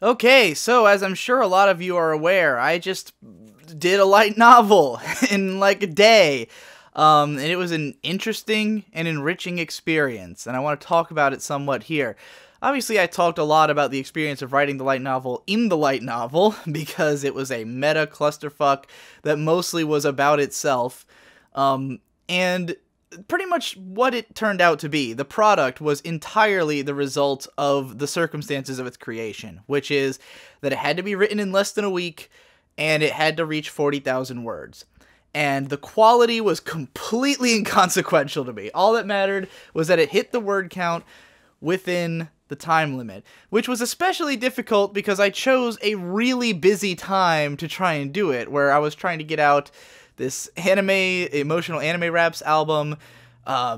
Okay, so as I'm sure a lot of you are aware, I just did a light novel in like a day. And it was an interesting and enriching experience, and I want to talk about it somewhat here. Obviously, I talked a lot about the experience of writing the light novel in the light novel, because it was a meta clusterfuck that mostly was about itself. And pretty much what it turned out to be, the product, was entirely the result of the circumstances of its creation, which is that it had to be written in less than a week, and it had to reach 40,000 words. And the quality was completely inconsequential to me. All that mattered was that it hit the word count within the time limit, which was especially difficult because I chose a really busy time to try and do it, where I was trying to get out this emotional anime raps album,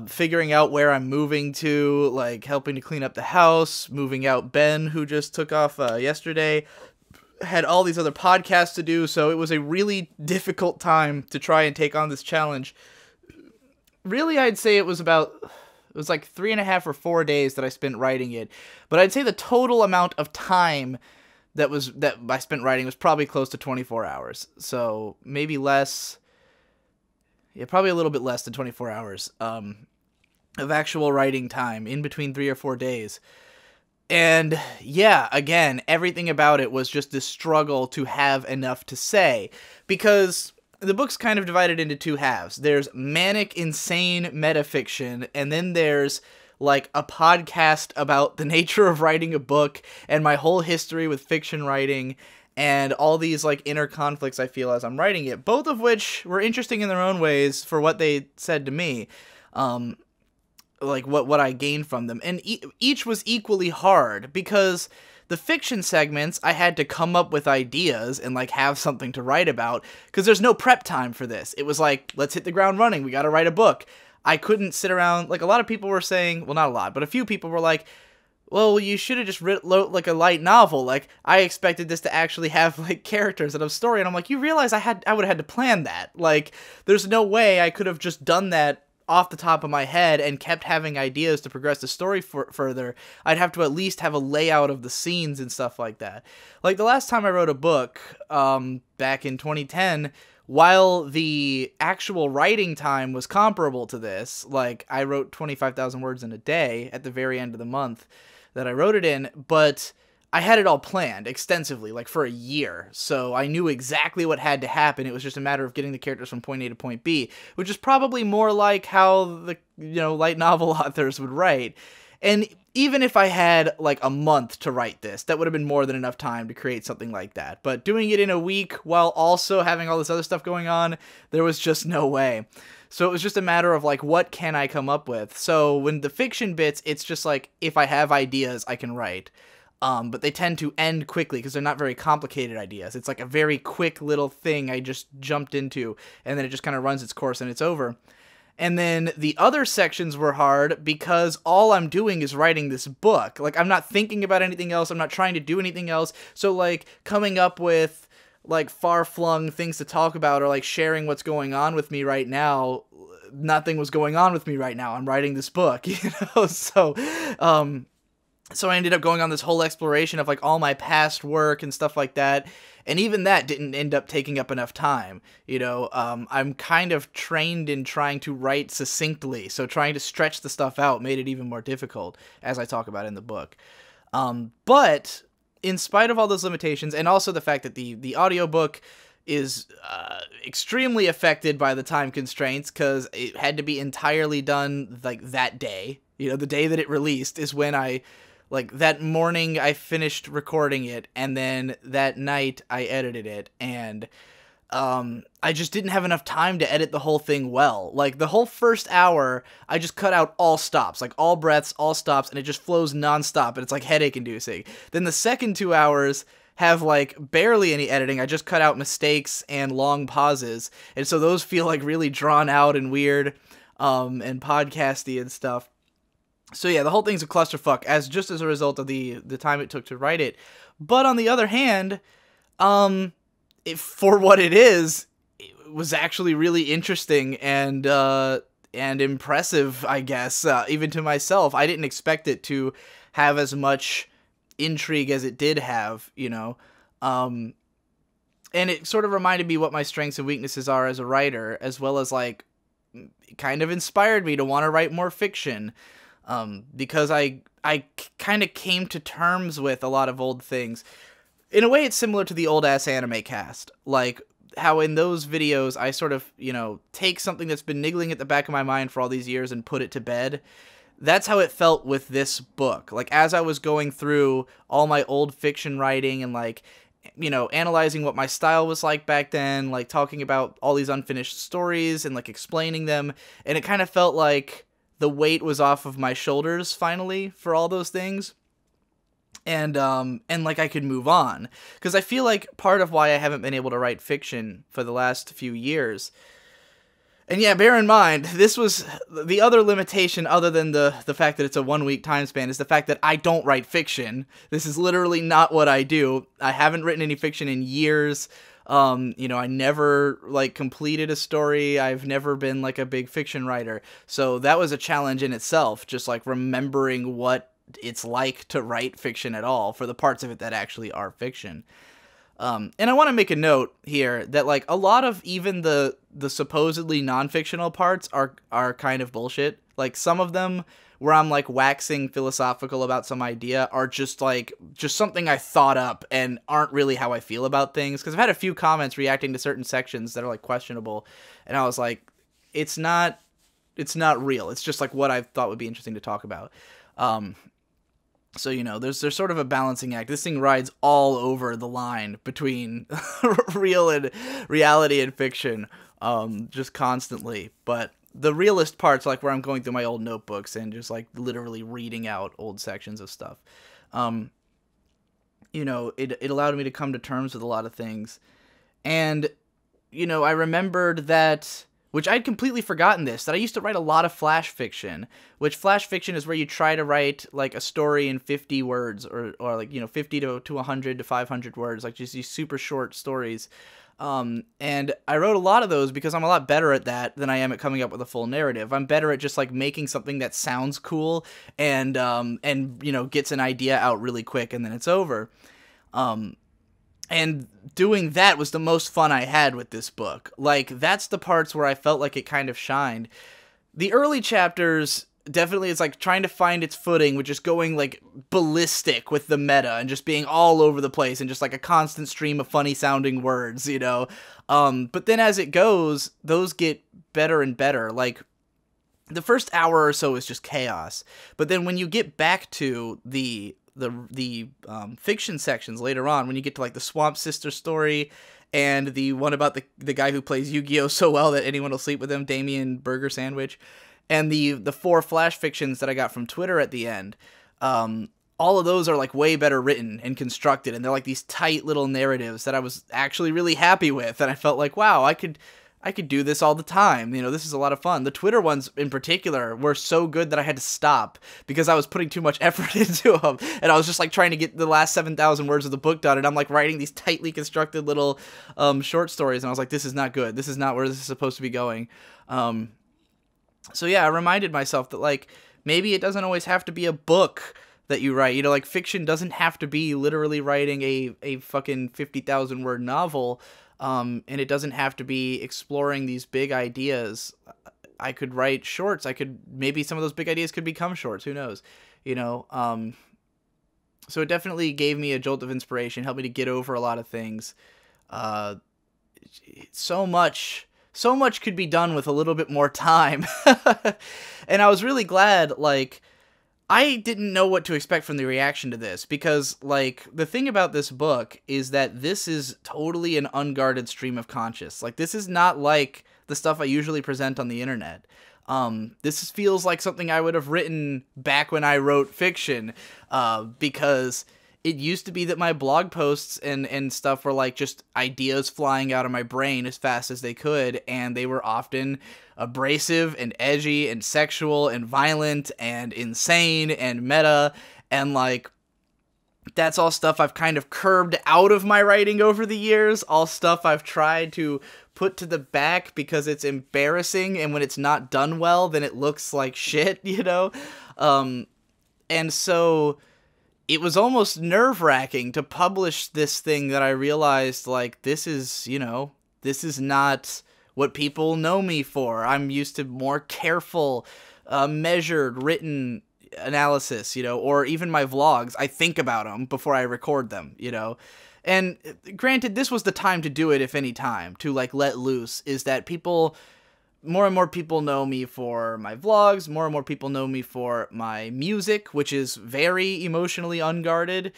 figuring out where I'm moving to, like helping to clean up the house, moving out Ben, who just took off yesterday, had all these other podcasts to do, so it was a really difficult time to try and take on this challenge. Really, I'd say it was like 3.5 or 4 days that I spent writing it, but I'd say the total amount of time that I spent writing was probably close to 24 hours, so maybe less. Yeah, probably a little bit less than 24 hours of actual writing time, in between 3 or 4 days. And yeah, again, everything about it was just this struggle to have enough to say, because the book's kind of divided into two halves. There's manic, insane metafiction, and then there's like a podcast about the nature of writing a book and my whole history with fiction writing, and all these like inner conflicts I feel as I'm writing it, both of which were interesting in their own ways for what they said to me, like what I gained from them. And each was equally hard, because the fiction segments, I had to come up with ideas and like have something to write about, because there's no prep time for this. It was like, let's hit the ground running, we gotta write a book. I couldn't sit around, like a lot of people were saying, well, not a lot, but a few people were like, well, you should have just wrote like a light novel. Like, I expected this to actually have like characters and a story, and I'm like, you realize I would have had to plan that. Like, there's no way I could have just done that off the top of my head and kept having ideas to progress the story further. I'd have to at least have a layout of the scenes and stuff like that. Like, the last time I wrote a book, back in 2010, while the actual writing time was comparable to this, like, I wrote 25,000 words in a day at the very end of the month that I wrote it in, but I had it all planned extensively, like for a year, so I knew exactly what had to happen. It was just a matter of getting the characters from point A to point B, which is probably more like how the, light novel authors would write. And even if I had like a month to write this, that would have been more than enough time to create something like that. But doing it in a week while also having all this other stuff going on, there was just no way. So it was just a matter of like, what can I come up with? So when the fiction bits, it's just like, if I have ideas, I can write. But they tend to end quickly because they're not very complicated ideas. It's like a very quick little thing I just jumped into, and then it just kind of runs its course and it's over. And then the other sections were hard because all I'm doing is writing this book. Like, I'm not thinking about anything else. I'm not trying to do anything else. So, like, coming up with, like, far-flung things to talk about, or, like, sharing what's going on with me right now, nothing was going on with me right now. I'm writing this book, So I ended up going on this whole exploration of, like, all my past work and stuff like that. And even that didn't end up taking up enough time, I'm kind of trained in trying to write succinctly, so trying to stretch the stuff out made it even more difficult, as I talk about in the book. But in spite of all those limitations, and also the fact that the audiobook is extremely affected by the time constraints, because it had to be entirely done, like, that day. The day that it released is when like, that morning I finished recording it, and then that night I edited it, and I just didn't have enough time to edit the whole thing well. Like, the whole first hour, I just cut out all stops, like, all breaths, all stops, and it just flows nonstop, and it's, like, headache-inducing. Then the second 2 hours have, like, barely any editing. I just cut out mistakes and long pauses, and so those feel, like, really drawn out and weird, and podcasty and stuff. So yeah, the whole thing's a clusterfuck, just as a result of the time it took to write it. But on the other hand, for what it is, it was actually really interesting and impressive, I guess, even to myself. I didn't expect it to have as much intrigue as it did have, you know. And it sort of reminded me what my strengths and weaknesses are as a writer, as well as like kind of inspired me to want to write more fiction. Because I kind of came to terms with a lot of old things. In a way, it's similar to the old ass anime cast. Like how in those videos I sort of, you know, take something that's been niggling at the back of my mind for all these years and put it to bed. That's how it felt with this book. Like as I was going through all my old fiction writing and like, you know, analyzing what my style was like back then, like talking about all these unfinished stories and like explaining them, and it kind of felt like the weight was off of my shoulders finally for all those things. And like I could move on, because I feel like part of why I haven't been able to write fiction for the last few years. And yeah, bear in mind, this was the other limitation other than the fact that it's a 1 week time span, is the fact that I don't write fiction. This is literally not what I do. I haven't written any fiction in years. You know, I never like completed a story. I've never been like a big fiction writer. So that was a challenge in itself, just like remembering what it's like to write fiction at all for the parts of it that actually are fiction. And I want to make a note here that like a lot of even the supposedly non-fictional parts are kind of bullshit. Like some of them where I'm like waxing philosophical about some idea are just something I thought up and aren't really how I feel about things. Because I've had a few comments reacting to certain sections that are like questionable, and I was like, it's not real. It's just like what I thought would be interesting to talk about. So, you know, there's sort of a balancing act. This thing rides all over the line between reality and fiction, just constantly. But the realist parts, like where I'm going through my old notebooks and just like literally reading out old sections of stuff, you know, it allowed me to come to terms with a lot of things. And, you know, I remembered that, which I'd completely forgotten this, that I used to write a lot of flash fiction, which flash fiction is where you try to write like a story in 50 words or like, you know, 50 to 100 to 500 words, like just these super short stories. And I wrote a lot of those because I'm a lot better at that than I am at coming up with a full narrative. I'm better at just like making something that sounds cool and you know, gets an idea out really quick and then it's over. And doing that was the most fun I had with this book. Like, that's the parts where I felt like it kind of shined. The early chapters, definitely it's like trying to find its footing with just going, like, ballistic with the meta and just being all over the place and just, like, a constant stream of funny-sounding words, you know? But then as it goes, those get better and better. Like, the first hour or so is just chaos. But then when you get back to the fiction sections later on, when you get to like the Swamp Sister story and the one about the guy who plays Yu-Gi-Oh so well that anyone will sleep with him, Damien Burger Sandwich, and the 4 flash fictions that I got from Twitter at the end, all of those are like way better written and constructed, and they're like these tight little narratives that I was actually really happy with, and I felt like, wow, I could do this all the time. You know, this is a lot of fun. The Twitter ones in particular were so good that I had to stop because I was putting too much effort into them. And I was just like trying to get the last 7,000 words of the book done. And I'm like writing these tightly constructed little short stories. And I was like, this is not good. This is not where this is supposed to be going. So yeah, I reminded myself that like maybe it doesn't always have to be a book that you write. You know, like fiction doesn't have to be literally writing a fucking 50,000 word novel. And it doesn't have to be exploring these big ideas. I could write shorts. Maybe some of those big ideas could become shorts. Who knows? You know, so it definitely gave me a jolt of inspiration, helped me to get over a lot of things. So much could be done with a little bit more time. And I was really glad, like, I didn't know what to expect from the reaction to this, because, like, the thing about this book is that this is totally an unguarded stream of conscious. Like, this is not like the stuff I usually present on the internet. This feels like something I would have written back when I wrote fiction, because it used to be that my blog posts and stuff were like just ideas flying out of my brain as fast as they could, and they were often abrasive and edgy and sexual and violent and insane and meta, and like that's all stuff I've kind of curbed out of my writing over the years, all stuff I've tried to put to the back because it's embarrassing, and when it's not done well then it looks like shit, you know? And so it was almost nerve-wracking to publish this thing that I realized, like, this is, this is not what people know me for. I'm used to more careful, measured, written analysis, or even my vlogs. I think about them before I record them, And granted, this was the time to do it, if any time, to, like, let loose, is that more and more people know me for my vlogs, more and more people know me for my music, which is very emotionally unguarded,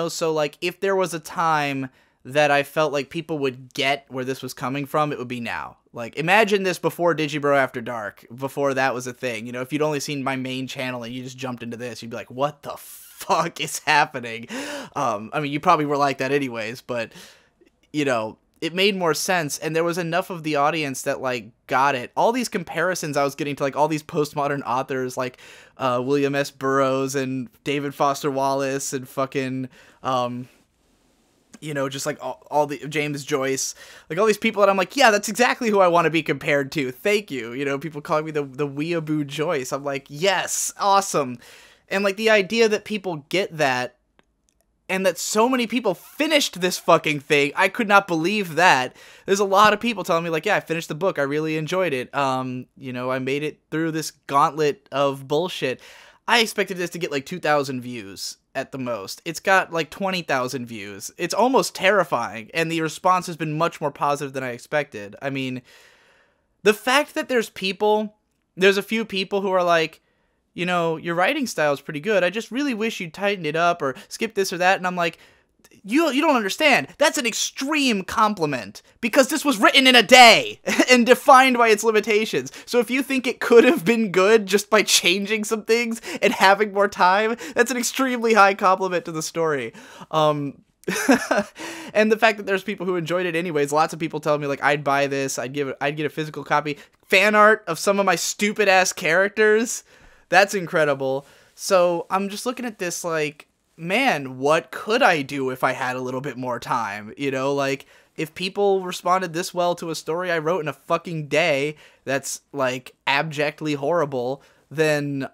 so, like, if there was a time that I felt like people would get where this was coming from, it would be now. Like, imagine this before Digibro After Dark, before that was a thing, if you'd only seen my main channel and you just jumped into this, you'd be like, what the fuck is happening? I mean, you probably were like that anyways, but, it made more sense, and there was enough of the audience that, like, got it. All these comparisons I was getting to, like, all these postmodern authors, like, William S. Burroughs and David Foster Wallace and fucking, just, like, all the James Joyce, like, all these people that I'm like, yeah, that's exactly who I want to be compared to. Thank you. People calling me the Weeaboo Joyce. I'm like, yes, awesome. And, like, the idea that people get that, and that so many people finished this fucking thing, I could not believe that. There's a lot of people telling me, like, yeah, I finished the book, I really enjoyed it. I made it through this gauntlet of bullshit. I expected this to get, like, 2,000 views at the most. It's got, like, 20,000 views. It's almost terrifying, and the response has been much more positive than I expected. I mean, the fact that there's a few people who are like, your writing style is pretty good. I just really wish you'd tighten it up or skip this or that. And I'm like, you don't understand. That's an extreme compliment because this was written in a day and defined by its limitations. So if you think it could have been good just by changing some things and having more time, that's an extremely high compliment to the story. And the fact that there's people who enjoyed it anyways, lots of people telling me, like, I'd buy this, I'd get a physical copy. Fan art of some of my stupid ass characters. That's incredible. So I'm just looking at this like, man, what could I do if I had a little bit more time? Like, if people responded this well to a story I wrote in a fucking day that's, like, abjectly horrible, then,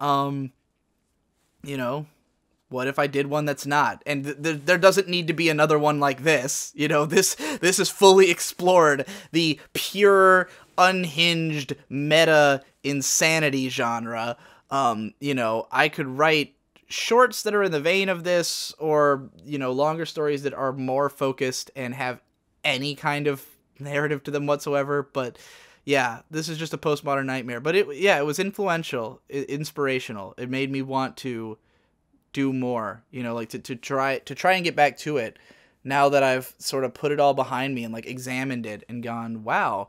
what if I did one that's not? And there doesn't need to be another one like this. This is fully explored the pure, unhinged, meta insanity genre. I could write shorts that are in the vein of this, or, longer stories that are more focused and have any kind of narrative to them whatsoever. But yeah, this is just a postmodern nightmare. But it was influential, inspirational. It made me want to do more, like to try and get back to it now that I've sort of put it all behind me and, like, examined it and gone, wow,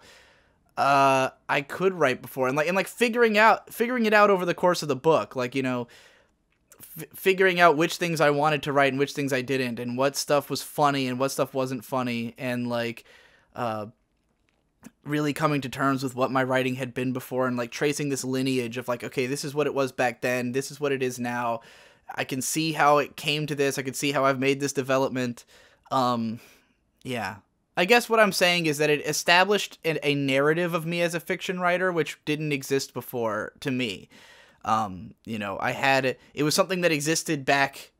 I could write before, and figuring it out over the course of the book, like, figuring out which things I wanted to write and which things I didn't, and what stuff was funny and what stuff wasn't funny, and, like, really coming to terms with what my writing had been before, and, like, tracing this lineage of, like, okay, this is what it was back then, this is what it is now. I can see how it came to this. I can see how I've made this development. Yeah. I guess what I'm saying is that it established a narrative of me as a fiction writer, which didn't exist before to me. It was something that existed back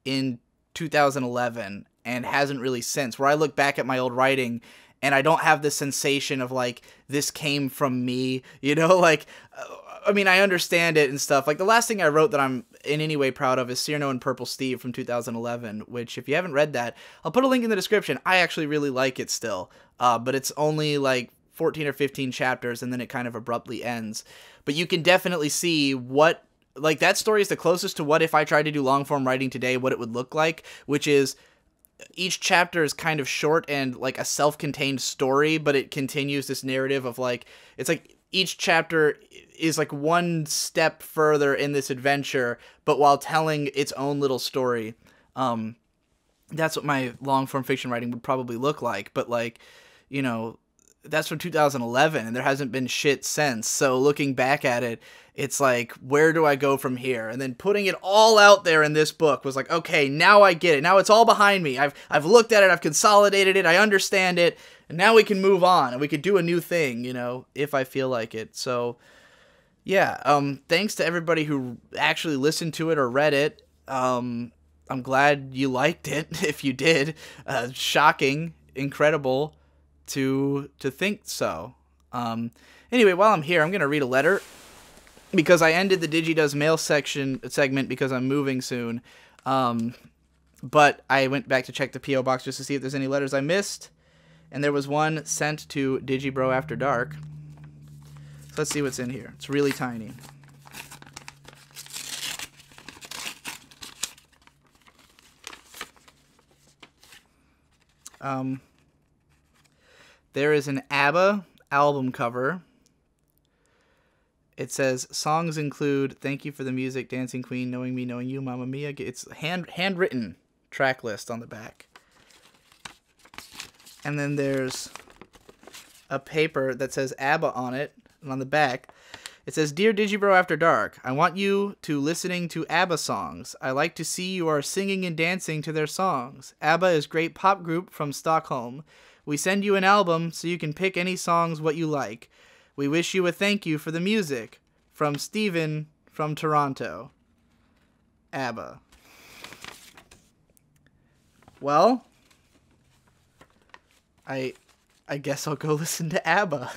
in 2011 and hasn't really since, where I look back at my old writing and I don't have the sensation of, like, this came from me, I mean, I understand it and stuff. Like, the last thing I wrote that I'm in any way proud of is Cyrano and Purple Steve from 2011, which, if you haven't read that, I'll put a link in the description. I actually really like it still, but it's only, like, 14 or 15 chapters, and then it kind of abruptly ends. But you can definitely see what, like, that story is the closest to what if I tried to do long-form writing today, what it would look like, which is each chapter is kind of short and, like, a self-contained story, but it continues this narrative of, like, it's like each chapter is, like, one step further in this adventure, but while telling its own little story. That's what my long-form fiction writing would probably look like, but, like, that's from 2011, and there hasn't been shit since. So looking back at it, it's like, where do I go from here? And then putting it all out there in this book was like, okay, now I get it. Now it's all behind me. I've looked at it, I've consolidated it, I understand it, and now we can move on, and we could do a new thing, if I feel like it. So, yeah, thanks to everybody who actually listened to it or read it. I'm glad you liked it. If you did, shocking, incredible to think so. Anyway, while I'm here, I'm gonna read a letter because I ended the DigiDoes mail segment because I'm moving soon. But I went back to check the P.O. box just to see if there's any letters I missed, and there was one sent to Digibro After Dark. So let's see what's in here. It's really tiny. There is an ABBA album cover. It says, songs include Thank You for the Music, Dancing Queen, Knowing Me, Knowing You, Mamma Mia. It's handwritten track list on the back. And then there's a paper that says ABBA on it, and on the back it says, Dear Digibro After Dark, I want you to listening to ABBA songs. I like to see you are singing and dancing to their songs. ABBA is great pop group from Stockholm. We send you an album so you can pick any songs what you like. We wish you a thank you for the music. From Steven from Toronto. ABBA. Well, I guess I'll go listen to ABBA.